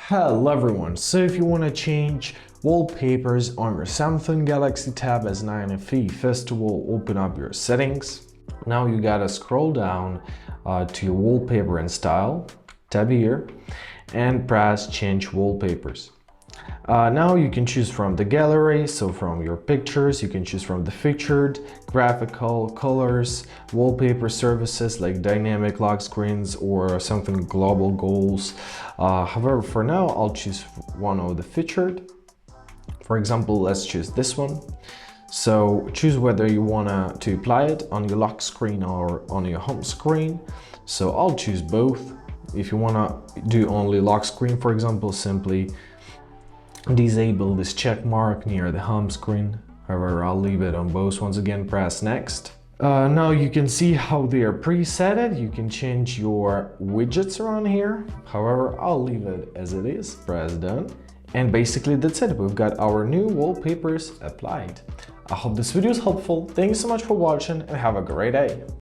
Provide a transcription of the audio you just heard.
Hello everyone, so if you want to change wallpapers on your Samsung Galaxy Tab S9 FE, first of all open up your settings. Now you gotta scroll down to your wallpaper and style tab here and press change wallpapers. Now you can choose from the gallery, so from your pictures, you can choose from the featured, graphical, colors, wallpaper services like dynamic lock screens or something global goals. However, for now, I'll choose one of the featured. For example, let's choose this one. So choose whether you want to apply it on your lock screen or on your home screen. So I'll choose both. If you want to do only lock screen, for example, simply disable this check mark near the home screen. However, I'll leave it on both. Once again, press next. Now you can see how they are presetted. You can change your widgets around here. However, I'll leave it as it is. Press done. And basically that's it. We've got our new wallpapers applied. I hope this video is helpful. Thank you so much for watching and have a great day.